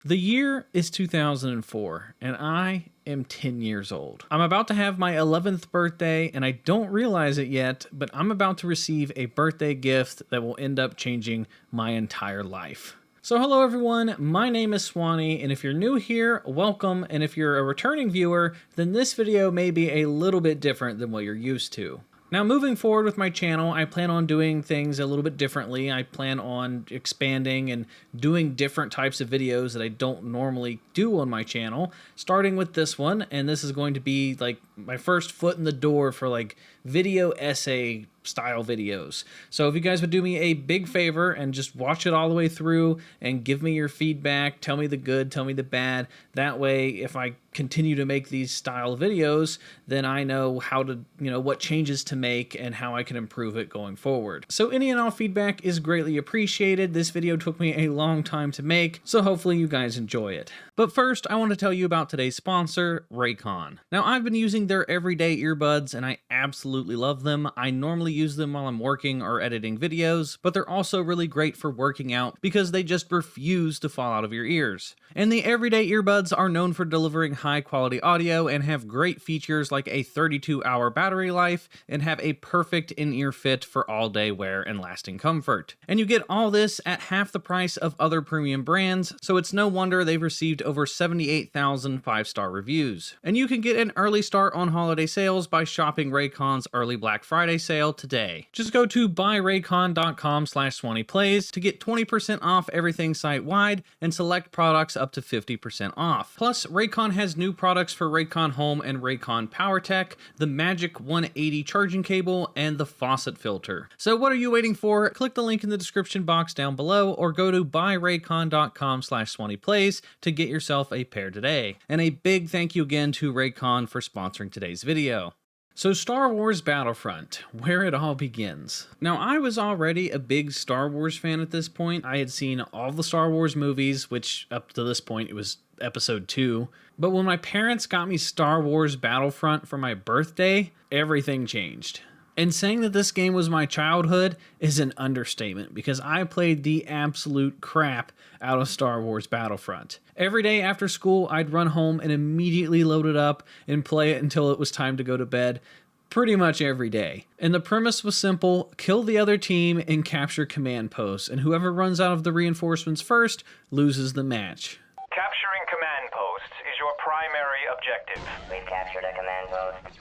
The year is 2004, and I am 10 years old. I'm about to have my 11th birthday, and I don't realize it yet, but I'm about to receive a birthday gift that will end up changing my entire life. So hello everyone, my name is Swany, and if you're new here, welcome, and if you're a returning viewer, then this video may be a little bit different than what you're used to. Now, moving forward with my channel, I plan on doing things a little bit differently. I plan on expanding and doing different types of videos that I don't normally do on my channel, starting with this one, and this is going to be like my first foot in the door for like video essay style videos. So if you guys would do me a big favor and just watch it all the way through and give me your feedback, tell me the good, tell me the bad. That way, if I continue to make these style videos, then I know how to, what changes to make and how I can improve it going forward. So any and all feedback is greatly appreciated. This video took me a long time to make, so hopefully you guys enjoy it. But first, I want to tell you about today's sponsor, Raycon. Now, I've been using their everyday earbuds and I absolutely love them. I normally use them while I'm working or editing videos, but they're also really great for working out because they just refuse to fall out of your ears. And the everyday earbuds are known for delivering high quality audio and have great features like a 32-hour battery life and have a perfect in-ear fit for all day wear and lasting comfort. And you get all this at half the price of other premium brands, so it's no wonder they've received over 78,000 5-star reviews. And you can get an early start on holiday sales by shopping Raycon's early Black Friday sale today. Just go to buyraycon.com/SwanyPlays to get 20% off everything site-wide and select products up to 50% off. Plus, Raycon has new products for Raycon Home and Raycon PowerTech, the Magic 180 charging cable, and the faucet filter. So what are you waiting for? Click the link in the description box down below or go to buyraycon.com/SwanyPlays to get yourself a pair today. And a big thank you again to Raycon for sponsoring today's video. So Star Wars Battlefront, where it all begins. Now, I was already a big Star Wars fan at this point. I had seen all the Star Wars movies, which up to this point it was episode 2. But when my parents got me Star Wars Battlefront for my birthday, everything changed. And saying that this game was my childhood is an understatement because I played the absolute crap out of Star Wars Battlefront. Every day after school, I'd run home and immediately load it up and play it until it was time to go to bed. Pretty much every day. And the premise was simple: kill the other team and capture command posts, and whoever runs out of the reinforcements first loses the match. Capturing command posts is your primary objective. We've captured a command post.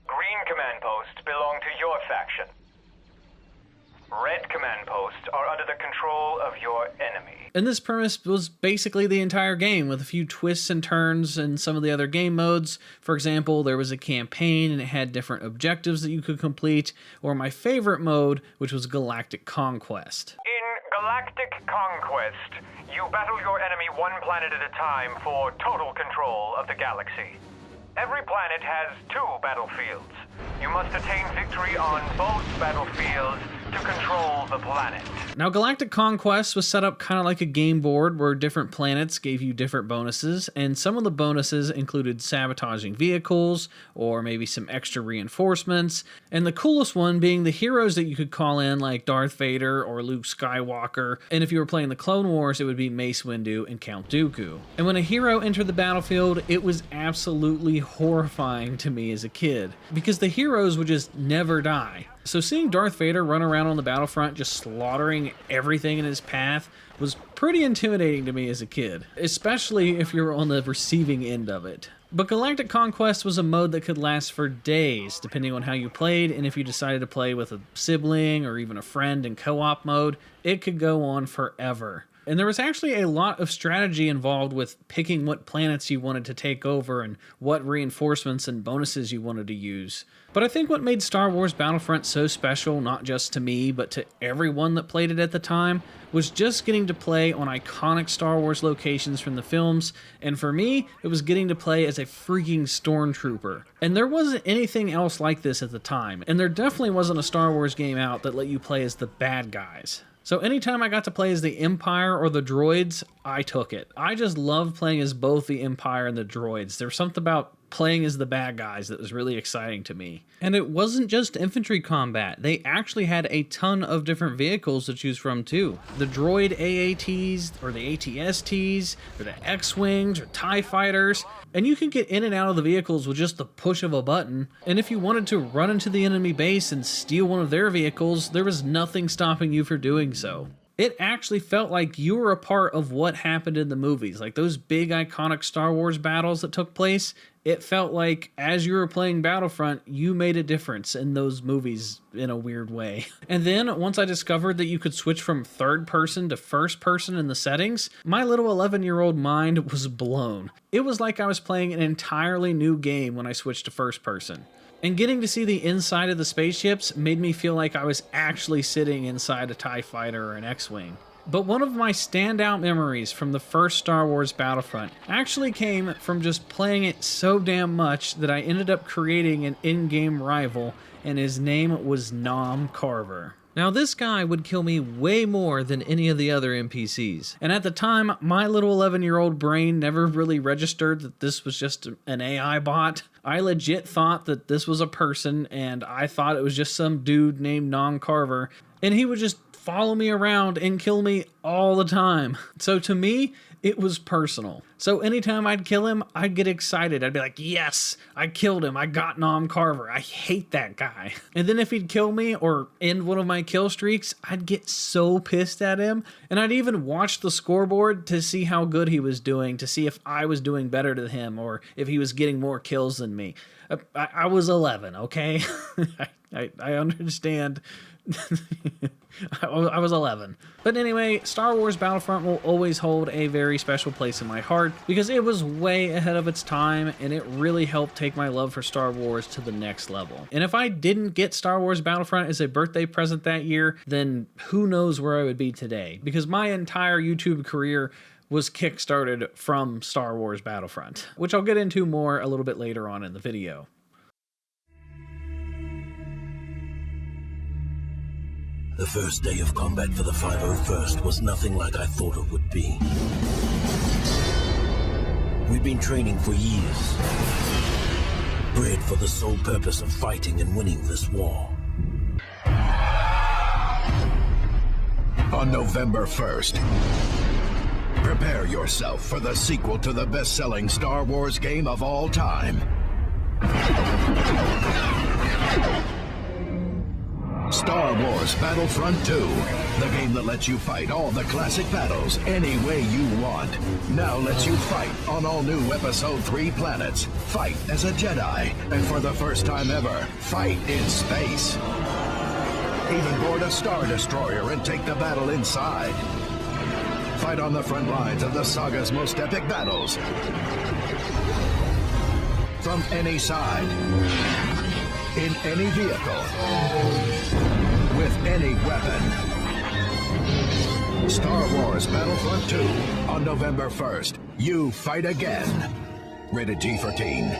Green command posts belong to your faction. Red command posts are under the control of your enemy. And this premise was basically the entire game, with a few twists and turns in some of the other game modes. For example, there was a campaign and it had different objectives that you could complete, or my favorite mode, which was Galactic Conquest. In Galactic Conquest, you battle your enemy one planet at a time for total control of the galaxy. Every planet has 2 battlefields. You must attain victory on both battlefields to control the planet. Now, Galactic Conquest was set up kind of like a game board where different planets gave you different bonuses, and some of the bonuses included sabotaging vehicles or maybe some extra reinforcements, and the coolest one being the heroes that you could call in like Darth Vader or Luke Skywalker, and if you were playing the Clone Wars, it would be Mace Windu and Count Dooku. And when a hero entered the battlefield, it was absolutely horrifying to me as a kid, because the heroes would just never die. So seeing Darth Vader run around on the battlefront just slaughtering everything in his path was pretty intimidating to me as a kid, especially if you're on the receiving end of it. But Galactic Conquest was a mode that could last for days, depending on how you played, and if you decided to play with a sibling or even a friend in co-op mode, it could go on forever. And there was actually a lot of strategy involved with picking what planets you wanted to take over and what reinforcements and bonuses you wanted to use. But I think what made Star Wars Battlefront so special, not just to me, but to everyone that played it at the time, was just getting to play on iconic Star Wars locations from the films, and for me, it was getting to play as a freaking stormtrooper. And there wasn't anything else like this at the time, and there definitely wasn't a Star Wars game out that let you play as the bad guys. So anytime I got to play as the Empire or the droids, I took it. I just loved playing as both the Empire and the droids. There's something about playing as the bad guys that was really exciting to me. And it wasn't just infantry combat. They actually had a ton of different vehicles to choose from too. The droid AATs, or the ATSTs, or the X-Wings, or TIE Fighters. And you can get in and out of the vehicles with just the push of a button. And if you wanted to run into the enemy base and steal one of their vehicles, there was nothing stopping you from doing so. It actually felt like you were a part of what happened in the movies. Like those big iconic Star Wars battles that took place, it felt like as you were playing Battlefront, you made a difference in those movies in a weird way. And then once I discovered that you could switch from third person to first person in the settings, my little 11-year-old mind was blown. It was like I was playing an entirely new game when I switched to first person. And getting to see the inside of the spaceships made me feel like I was actually sitting inside a TIE Fighter or an X-Wing. But one of my standout memories from the first Star Wars Battlefront actually came from just playing it so damn much that I ended up creating an in-game rival, and his name was Nom Carver. Now this guy would kill me way more than any of the other NPCs. And at the time, my little 11-year-old brain never really registered that this was just an AI bot. I legit thought that this was a person, and I thought it was just some dude named Nom Carver, and he would just follow me around and kill me all the time. So to me, it was personal. So anytime I'd kill him, I'd get excited. I'd be like, yes, I killed him. I got Nom Carver. I hate that guy. And then if he'd kill me or end one of my kill streaks, I'd get so pissed at him. And I'd even watch the scoreboard to see how good he was doing, to see if I was doing better than him or if he was getting more kills than me. I was 11, okay? I understand. I was 11. But anyway, Star Wars Battlefront will always hold a very special place in my heart because it was way ahead of its time and it really helped take my love for Star Wars to the next level. And if I didn't get Star Wars Battlefront as a birthday present that year, then who knows where I would be today, because my entire YouTube career was kickstarted from Star Wars Battlefront, which I'll get into more a little bit later on in the video. The first day of combat for the 501st was nothing like I thought it would be. We'd been training for years, bred for the sole purpose of fighting and winning this war. On November 1st, prepare yourself for the sequel to the best-selling Star Wars game of all time. Star Wars Battlefront II, the game that lets you fight all the classic battles any way you want. Now lets you fight on all new Episode 3 planets, fight as a Jedi, and for the first time ever, fight in space. Even board a Star Destroyer and take the battle inside. Fight on the front lines of the saga's most epic battles. From any side. In any vehicle, with any weapon. Star Wars Battlefront II on November 1st. You fight again. Rated G for teen.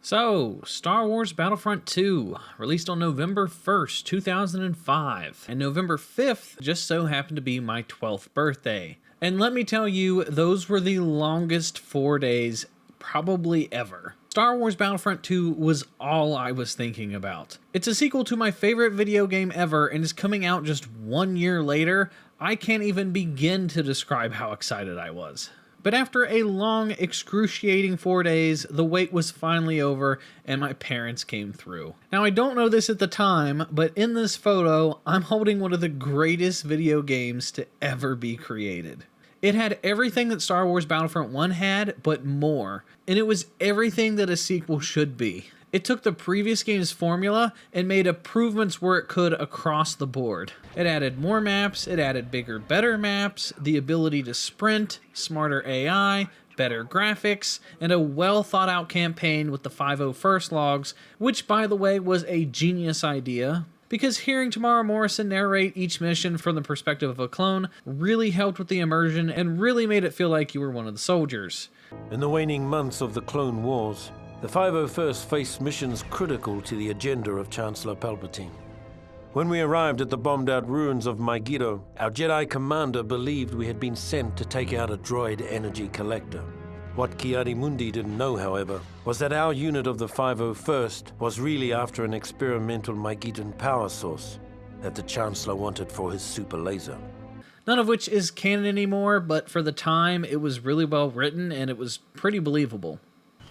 So, Star Wars Battlefront II, released on November 1st, 2005. And November 5th just so happened to be my 12th birthday. And let me tell you, those were the longest 4 days probably ever. Star Wars Battlefront 2 was all I was thinking about. It's a sequel to my favorite video game ever and is coming out just 1 year later. I can't even begin to describe how excited I was. But after a long, excruciating 4 days, the wait was finally over and my parents came through. Now I don't know this at the time, but in this photo, I'm holding one of the greatest video games to ever be created. It had everything that Star Wars Battlefront 1 had, but more. And it was everything that a sequel should be. It took the previous game's formula and made improvements where it could across the board. It added more maps, it added bigger, better maps, the ability to sprint, smarter AI, better graphics, and a well thought out campaign with the 501st logs, which by the way was a genius idea. Because hearing Tamara Morrison narrate each mission from the perspective of a clone really helped with the immersion and really made it feel like you were one of the soldiers. In the waning months of the Clone Wars, the 501st faced missions critical to the agenda of Chancellor Palpatine. When we arrived at the bombed-out ruins of Megiddo, our Jedi commander believed we had been sent to take out a droid energy collector. What Ki-Adi-Mundi didn't know, however, was that our unit of the 501st was really after an experimental Megiddan power source that the Chancellor wanted for his super laser. None of which is canon anymore, but for the time, it was really well written and it was pretty believable.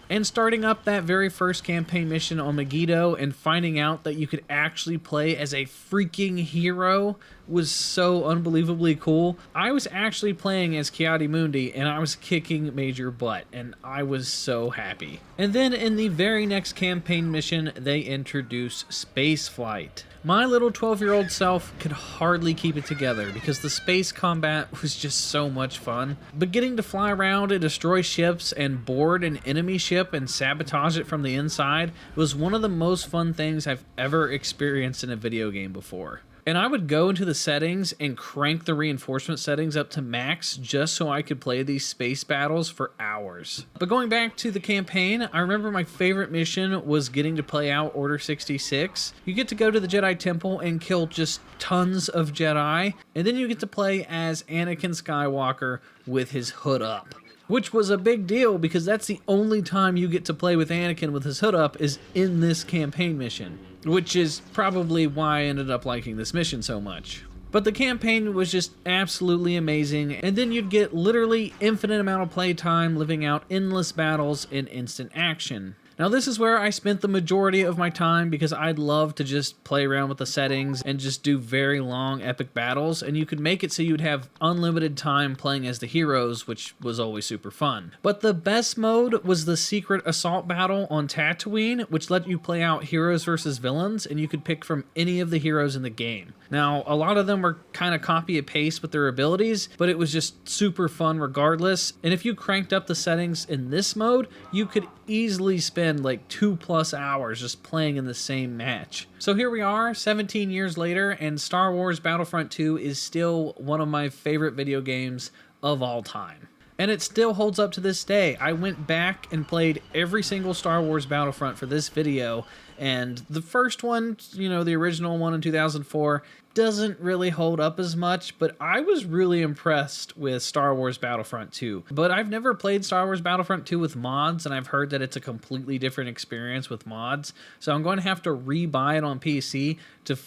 And starting up that very first campaign mission on Megiddo and finding out that you could actually play as a freaking hero was so unbelievably cool. I was actually playing as Ki-Adi-Mundi and I was kicking major butt and I was so happy. And then in the very next campaign mission, they introduce spaceflight. My little 12-year-old self could hardly keep it together because the space combat was just so much fun. But getting to fly around and destroy ships and board an enemy ship and sabotage it from the inside was one of the most fun things I've ever experienced in a video game before. And I would go into the settings and crank the reinforcement settings up to max just so I could play these space battles for hours. But going back to the campaign, I remember my favorite mission was getting to play out Order 66. You get to go to the Jedi Temple and kill just tons of Jedi, and then you get to play as Anakin Skywalker with his hood up. Which was a big deal because that's the only time you get to play with Anakin with his hood up is in this campaign mission. Which is probably why I ended up liking this mission so much. But the campaign was just absolutely amazing, and then you'd get literally infinite amount of playtime living out endless battles in instant action. Now this is where I spent the majority of my time because I'd love to just play around with the settings and just do very long epic battles, and you could make it so you'd have unlimited time playing as the heroes, which was always super fun. But the best mode was the secret assault battle on Tatooine, which let you play out heroes versus villains, and you could pick from any of the heroes in the game. Now a lot of them were kind of copy and paste with their abilities, but it was just super fun regardless, and if you cranked up the settings in this mode, you could easily spend like 2+ hours just playing in the same match. So here we are 17 years later, and Star Wars Battlefront II is still one of my favorite video games of all time. And it still holds up to this day. I went back and played every single Star Wars Battlefront for this video, and the first one, you know, the original one in 2004, doesn't really hold up as much, but I was really impressed with Star Wars Battlefront 2. But I've never played Star Wars Battlefront 2 with mods, and I've heard that it's a completely different experience with mods, so I'm going to have to re-buy it on PC to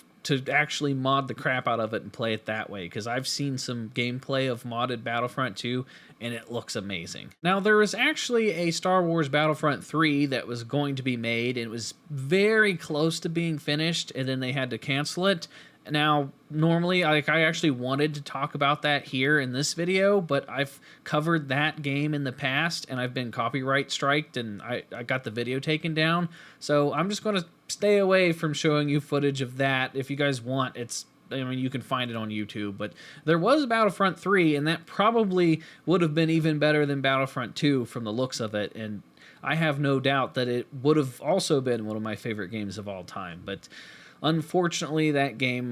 actually mod the crap out of it and play it that way, because I've seen some gameplay of modded Battlefront 2 and it looks amazing. Now there was actually a Star Wars Battlefront 3 that was going to be made, and it was very close to being finished, and then they had to cancel it. Now, normally, I actually wanted to talk about that here in this video, but I've covered that game in the past, and I've been copyright striked, and I got the video taken down. So I'm just going to stay away from showing you footage of that. If you guys want, I mean, you can find it on YouTube, but there was Battlefront 3, and that probably would have been even better than Battlefront 2 from the looks of it, and I have no doubt that it would have also been one of my favorite games of all time, but unfortunately, that game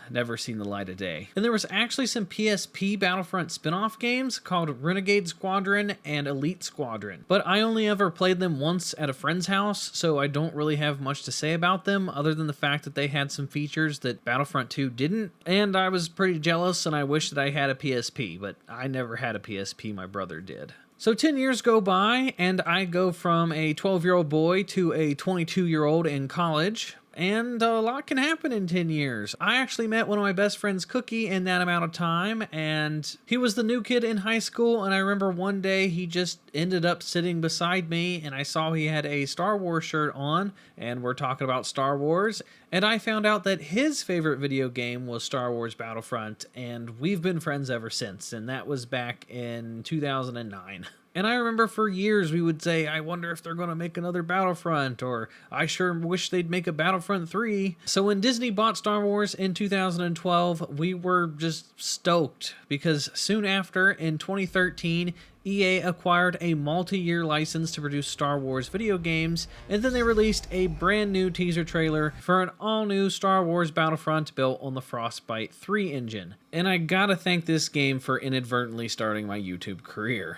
never seen the light of day. And there was actually some PSP Battlefront spin-off games called Renegade Squadron and Elite Squadron, but I only ever played them once at a friend's house, so I don't really have much to say about them other than the fact that they had some features that Battlefront 2 didn't, and I was pretty jealous and I wish that I had a PSP, but I never had a PSP, my brother did. So 10 years go by, and I go from a 12-year-old boy to a 22-year-old in college. And a lot can happen in 10 years. I actually met one of my best friends, Cookie, in that amount of time, and he was the new kid in high school, and I remember one day he just ended up sitting beside me, and I saw he had a Star Wars shirt on, and we're talking about Star Wars, and I found out that his favorite video game was Star Wars Battlefront, and we've been friends ever since, and that was back in 2009. And I remember for years we would say, I wonder if they're going to make another Battlefront, or I sure wish they'd make a Battlefront 3. So when Disney bought Star Wars in 2012, we were just stoked, because soon after, in 2013, EA acquired a multi-year license to produce Star Wars video games, and then they released a brand new teaser trailer for an all-new Star Wars Battlefront built on the Frostbite 3 engine. And I gotta thank this game for inadvertently starting my YouTube career.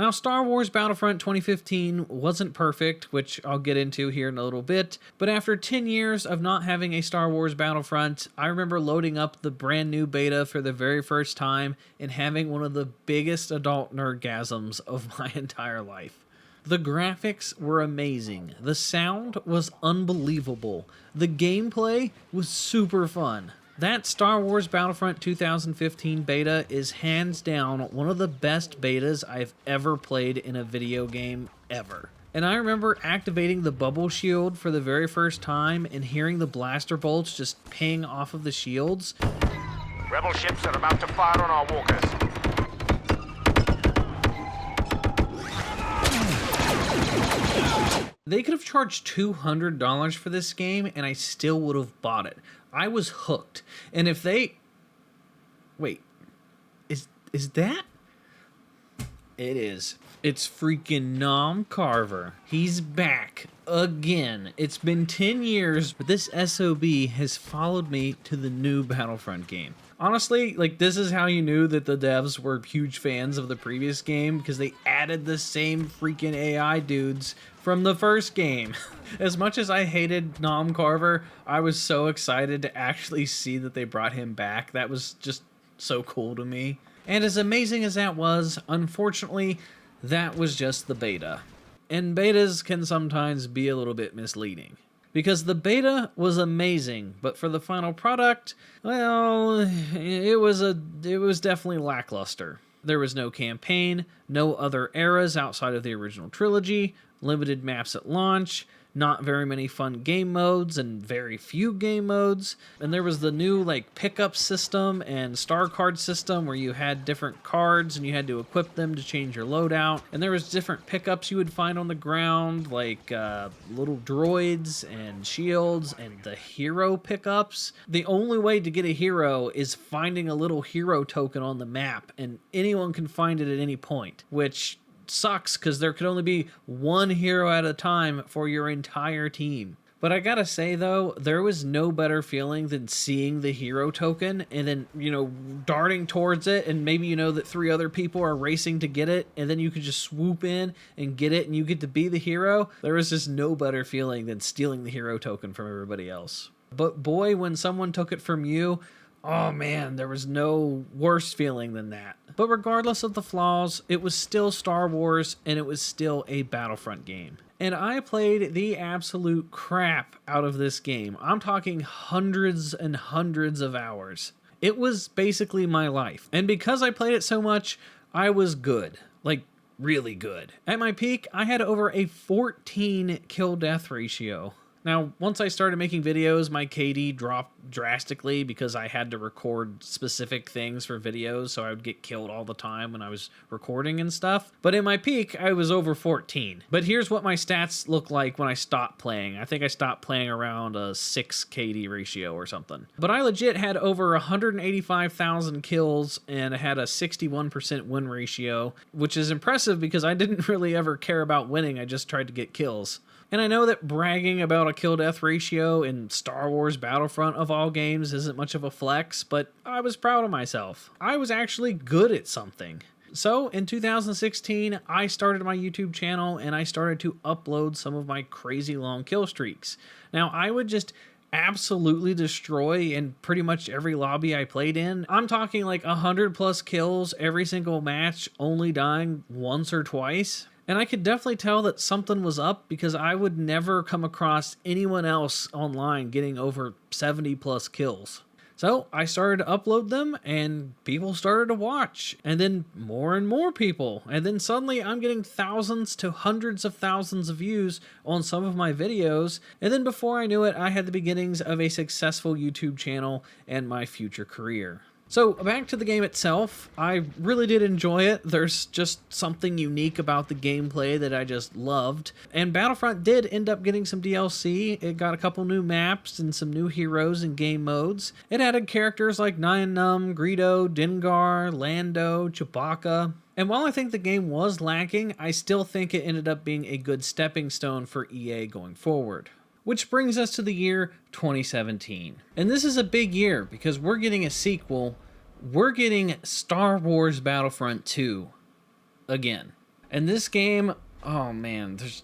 Now, Star Wars Battlefront 2015 wasn't perfect, which I'll get into here in a little bit, but after 10 years of not having a Star Wars Battlefront, I remember loading up the brand new beta for the very first time and having one of the biggest adult nerdgasms of my entire life. The graphics were amazing, the sound was unbelievable, the gameplay was super fun. That Star Wars Battlefront 2015 beta is hands down one of the best betas I've ever played in a video game ever. And I remember activating the bubble shield for the very first time and hearing the blaster bolts just ping off of the shields. Rebel ships are about to fire on our walkers. They could have charged $200 for this game and I still would have bought it. I was hooked. And if they... Wait. Is that... It is. It's freaking Nom Carver. He's back again. It's been 10 years, but this SOB has followed me to the new Battlefront game. Honestly, like, this is how you knew that the devs were huge fans of the previous game, because they added the same freaking AI dudes from the first game. As much as I hated Nom Carver, I was so excited to actually see that they brought him back. That was just so cool to me. And as amazing as that was, unfortunately, that was just the beta. And betas can sometimes be a little bit misleading. Because the beta was amazing, but for the final product, well, it was definitely lackluster. There was no campaign, no other eras outside of the original trilogy, limited maps at launch, not very many fun game modes and very few game modes. And there was the new like pickup system and star card system where you had different cards and you had to equip them to change your loadout. And there was different pickups you would find on the ground, like little droids and shields and the hero pickups. The only way to get a hero is finding a little hero token on the map, and anyone can find it at any point, which sucks because there could only be one hero at a time for your entire team. But I gotta say though, there was no better feeling than seeing the hero token and then, darting towards it, and maybe you know that 3 other people are racing to get it, and then you could just swoop in and get it and you get to be the hero. There was just no better feeling than stealing the hero token from everybody else. But boy, when someone took it from you, oh man, there was no worse feeling than that. But regardless of the flaws, it was still Star Wars and it was still a Battlefront game. And I played the absolute crap out of this game. I'm talking hundreds and hundreds of hours. It was basically my life. And because I played it so much, I was good. Like, really good. At my peak, I had over a 14 kill-death ratio. Now, once I started making videos, my KD dropped drastically because I had to record specific things for videos, so I would get killed all the time when I was recording and stuff. But in my peak, I was over 14. But here's what my stats look like when I stopped playing. I think I stopped playing around a 6 KD ratio or something. But I legit had over 185,000 kills and I had a 61% win ratio, which is impressive because I didn't really ever care about winning, I just tried to get kills. And I know that bragging about a kill-death ratio in Star Wars Battlefront of all games isn't much of a flex, but I was proud of myself. I was actually good at something. So in 2016, I started my YouTube channel and I started to upload some of my crazy long kill streaks. Now, I would just absolutely destroy in pretty much every lobby I played in. I'm talking like 100 plus kills every single match, only dying once or twice. And I could definitely tell that something was up because I would never come across anyone else online getting over 70 plus kills. So I started to upload them and people started to watch, and then more and more people. And then suddenly I'm getting thousands to hundreds of thousands of views on some of my videos. And then before I knew it, I had the beginnings of a successful YouTube channel and my future career. So back to the game itself, I really did enjoy it. There's just something unique about the gameplay that I just loved. And Battlefront did end up getting some DLC. It got a couple new maps and some new heroes and game modes. It added characters like Nien Nunb, Greedo, Dengar, Lando, Chewbacca. And while I think the game was lacking, I still think it ended up being a good stepping stone for EA going forward. Which brings us to the year 2017. And this is a big year because we're getting a sequel. We're getting Star Wars Battlefront II again. And this game, oh man, there's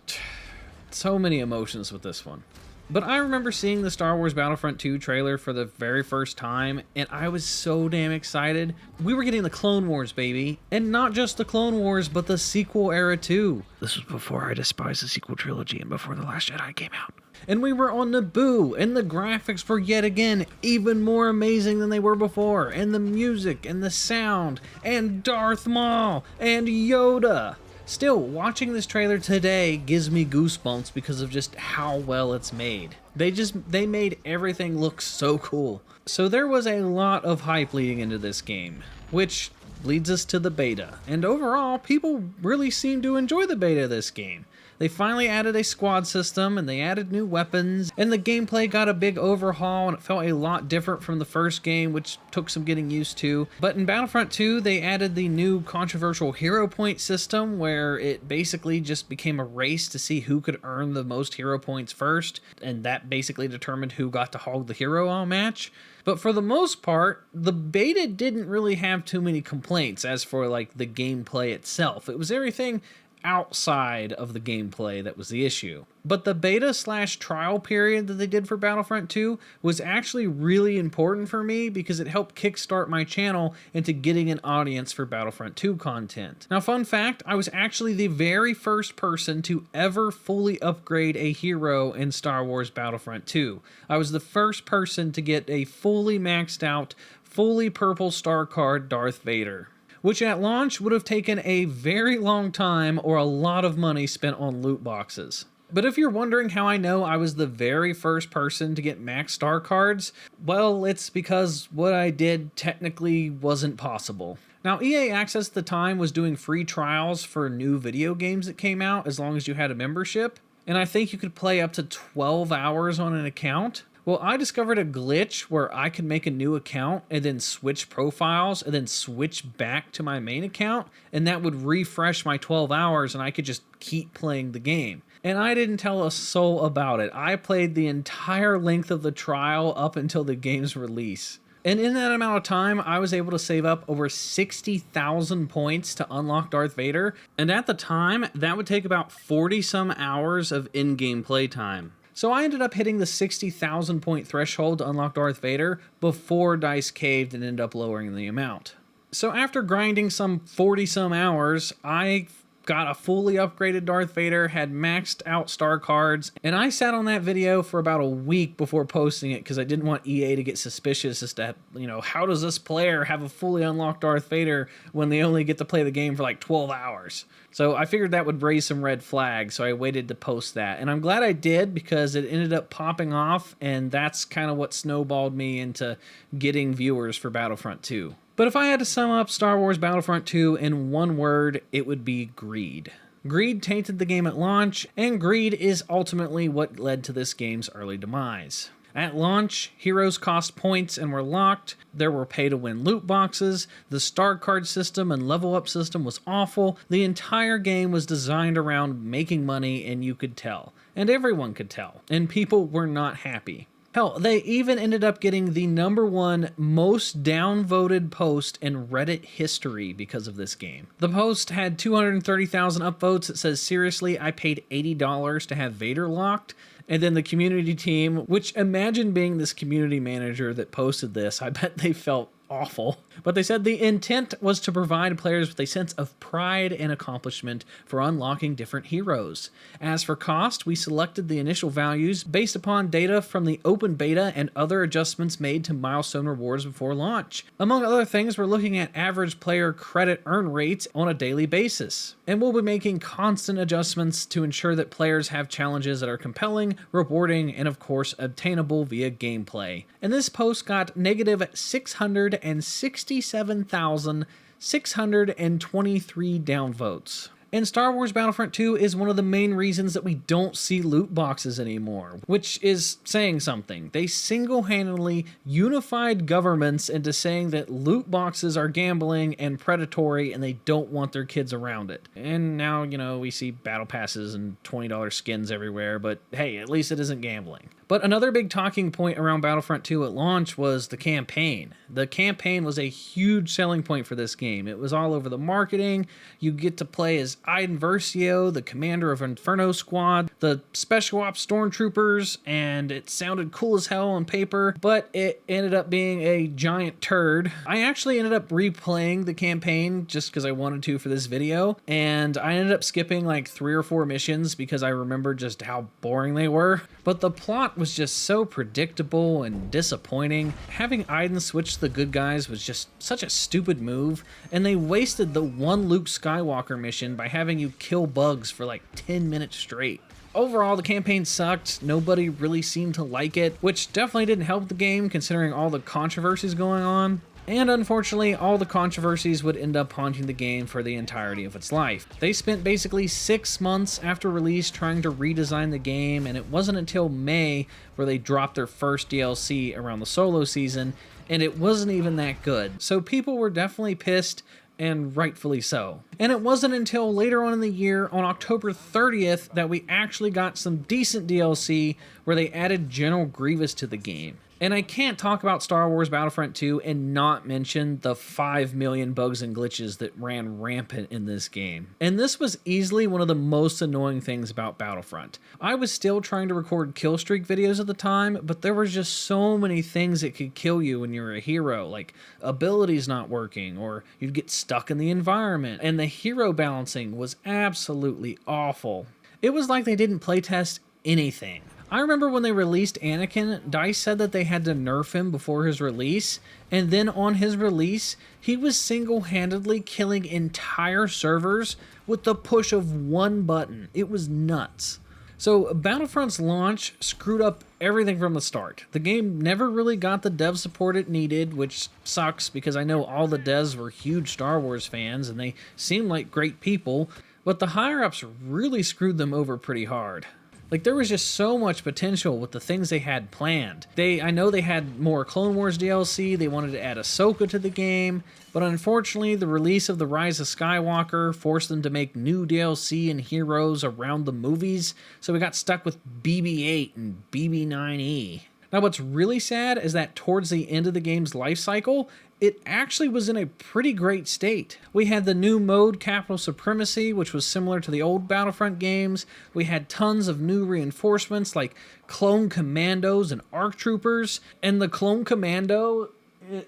so many emotions with this one. But I remember seeing the Star Wars Battlefront II trailer for the very first time, and I was so damn excited. We were getting the Clone Wars, baby. And not just the Clone Wars, but the sequel era too. This was before I despised the sequel trilogy and before The Last Jedi came out. And we were on Naboo, and the graphics were yet again even more amazing than they were before. And the music, and the sound, and Darth Maul, and Yoda. Still, watching this trailer today gives me goosebumps because of just how well it's made. They made everything look so cool. So there was a lot of hype leading into this game, which leads us to the beta. And overall, people really seem to enjoy the beta of this game. They finally added a squad system, and they added new weapons, and the gameplay got a big overhaul, and it felt a lot different from the first game, which took some getting used to. But in Battlefront 2, they added the new controversial hero point system, where it basically just became a race to see who could earn the most hero points first, and that basically determined who got to hog the hero all match. But for the most part, the beta didn't really have too many complaints as for like the gameplay itself. It was everything outside of the gameplay that was the issue. But the beta/trial period that they did for Battlefront 2 was actually really important for me because it helped kickstart my channel into getting an audience for Battlefront 2 content. Now, fun fact, I was actually the very first person to ever fully upgrade a hero in Star Wars Battlefront 2. I was the first person to get a fully maxed out, fully purple star card Darth Vader, which at launch would have taken a very long time or a lot of money spent on loot boxes. But if you're wondering how I know I was the very first person to get max star cards, well, it's because what I did technically wasn't possible. Now, EA Access at the time was doing free trials for new video games that came out as long as you had a membership, and I think you could play up to 12 hours on an account. Well, I discovered a glitch where I could make a new account and then switch profiles and then switch back to my main account, and that would refresh my 12 hours and I could just keep playing the game. And I didn't tell a soul about it. I played the entire length of the trial up until the game's release. And in that amount of time, I was able to save up over 60,000 points to unlock Darth Vader. And at the time, that would take about 40 some hours of in-game playtime. So I ended up hitting the 60,000 point threshold to unlock Darth Vader before DICE caved and ended up lowering the amount. So after grinding some 40 some hours, I got a fully upgraded Darth Vader, had maxed out star cards, and I sat on that video for about a week before posting it because I didn't want EA to get suspicious as to, how does this player have a fully unlocked Darth Vader when they only get to play the game for like 12 hours? So I figured that would raise some red flags, so I waited to post that. And I'm glad I did because it ended up popping off, and that's kind of what snowballed me into getting viewers for Battlefront 2. But if I had to sum up Star Wars Battlefront 2 in one word, it would be greed. Greed tainted the game at launch, and greed is ultimately what led to this game's early demise. At launch, heroes cost points and were locked, there were pay-to-win loot boxes, the star card system and level-up system was awful, the entire game was designed around making money, and you could tell. And everyone could tell. And people were not happy. Hell, they even ended up getting the #1 most downvoted post in Reddit history because of this game. The post had 230,000 upvotes. It says, "Seriously, I paid $80 to have Vader locked." And then the community team, which imagine being this community manager that posted this, I bet they felt awful. But they said the intent was to provide players with a sense of pride and accomplishment for unlocking different heroes. As for cost, we selected the initial values based upon data from the open beta and other adjustments made to milestone rewards before launch. Among other things, we're looking at average player credit earn rates on a daily basis. And we'll be making constant adjustments to ensure that players have challenges that are compelling, rewarding, and of course obtainable via gameplay. And this post got negative 667,623 downvotes. And Star Wars Battlefront 2 is one of the main reasons that we don't see loot boxes anymore, which is saying something. They single-handedly unified governments into saying that loot boxes are gambling and predatory and they don't want their kids around it. And now, we see battle passes and $20 skins everywhere, but hey, at least it isn't gambling. But another big talking point around Battlefront 2 at launch was the campaign. The campaign was a huge selling point for this game. It was all over the marketing. You get to play as Iden Versio, the commander of Inferno Squad, the Special Ops Stormtroopers, and it sounded cool as hell on paper, but it ended up being a giant turd. I actually ended up replaying the campaign just because I wanted to for this video, and I ended up skipping like 3 or 4 missions because I remembered just how boring they were. But the plot was just so predictable and disappointing. Having Iden switch the good guys was just such a stupid move, and they wasted the one Luke Skywalker mission by having you kill bugs for like 10 minutes straight. Overall, the campaign sucked. Nobody really seemed to like it, which definitely didn't help the game considering all the controversies going on. And unfortunately, all the controversies would end up haunting the game for the entirety of its life. They spent basically 6 months after release trying to redesign the game, and it wasn't until May where they dropped their first DLC around the solo season, and it wasn't even that good. So people were definitely pissed, and rightfully so. And it wasn't until later on in the year, on October 30th, that we actually got some decent DLC where they added General Grievous to the game. And I can't talk about Star Wars Battlefront 2 and not mention the 5 million bugs and glitches that ran rampant in this game. And this was easily one of the most annoying things about Battlefront. I was still trying to record kill streak videos at the time, but there were just so many things that could kill you when you're a hero, like abilities not working, or you'd get stuck in the environment, and the hero balancing was absolutely awful. It was like they didn't playtest anything. I remember when they released Anakin, DICE said that they had to nerf him before his release, and then on his release, he was single-handedly killing entire servers with the push of one button. It was nuts. So Battlefront's launch screwed up everything from the start. The game never really got the dev support it needed, which sucks because I know all the devs were huge Star Wars fans and they seemed like great people, but the higher-ups really screwed them over pretty hard. Like, there was just so much potential with the things they had planned. I know they had more Clone Wars DLC, they wanted to add Ahsoka to the game, but unfortunately the release of The Rise of Skywalker forced them to make new DLC and heroes around the movies, so we got stuck with BB-8 and BB-9E. Now what's really sad is that towards the end of the game's life cycle, it actually was in a pretty great state. We had the new mode Capital Supremacy, which was similar to the old Battlefront games. We had tons of new reinforcements like clone commandos and ARC troopers, and the clone commando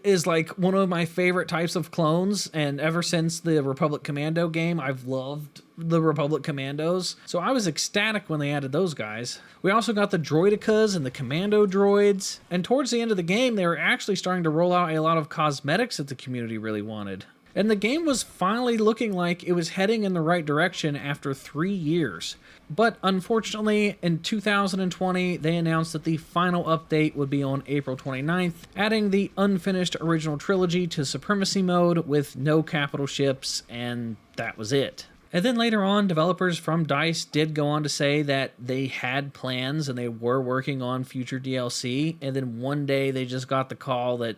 is like one of my favorite types of clones, and ever since the Republic Commando game, I've loved the Republic Commandos, so I was ecstatic when they added those guys. We also got the droidicas and the commando droids, and towards the end of the game, they were actually starting to roll out a lot of cosmetics that the community really wanted. And the game was finally looking like it was heading in the right direction after 3 years. But unfortunately, in 2020, they announced that the final update would be on April 29th, adding the unfinished original trilogy to Supremacy mode with no capital ships, and that was it. And then later on, developers from DICE did go on to say that they had plans and they were working on future DLC, and then one day they just got the call that,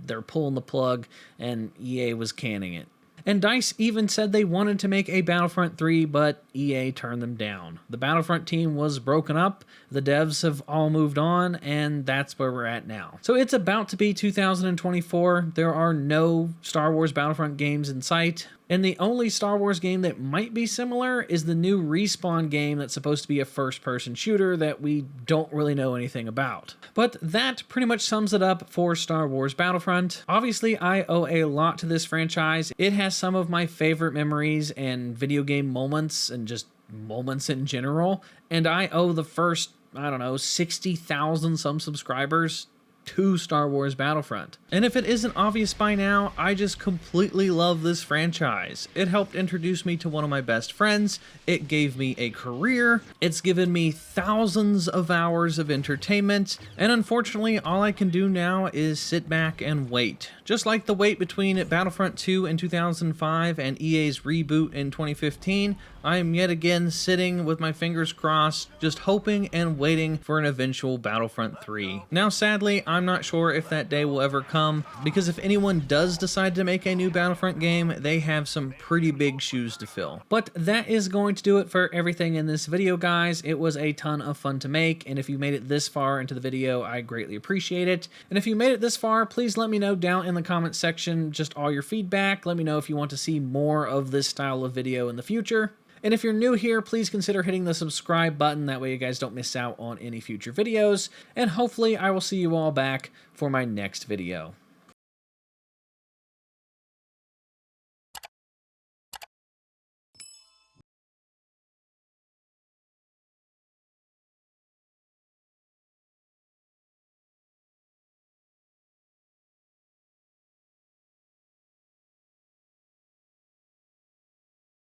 they're pulling the plug and EA was canning it. And DICE even said they wanted to make a Battlefront 3, but EA turned them down. The Battlefront team was broken up, the devs have all moved on, and that's where we're at now. So it's about to be 2024, there are no Star Wars Battlefront games in sight, and the only Star Wars game that might be similar is the new Respawn game that's supposed to be a first-person shooter that we don't really know anything about. But that pretty much sums it up for Star Wars Battlefront. Obviously, I owe a lot to this franchise. It has some of my favorite memories and video game moments and just moments in general, and I owe the first, 60,000 some subscribers to Star Wars Battlefront. And if it isn't obvious by now, I just completely love this franchise. It helped introduce me to one of my best friends, it gave me a career, it's given me thousands of hours of entertainment, and unfortunately all I can do now is sit back and wait. Just like the wait between Battlefront 2 in 2005 and EA's reboot in 2015, I am yet again sitting with my fingers crossed, just hoping and waiting for an eventual Battlefront 3. Now sadly, I'm not sure if that day will ever come, because if anyone does decide to make a new Battlefront game, they have some pretty big shoes to fill. But that is going to do it for everything in this video, guys. It was a ton of fun to make, and if you made it this far into the video, I greatly appreciate it. And if you made it this far, please let me know down in the comment section just all your feedback. Let me know if you want to see more of this style of video in the future. And if you're new here, please consider hitting the subscribe button. That way you guys don't miss out on any future videos. And hopefully I will see you all back for my next video.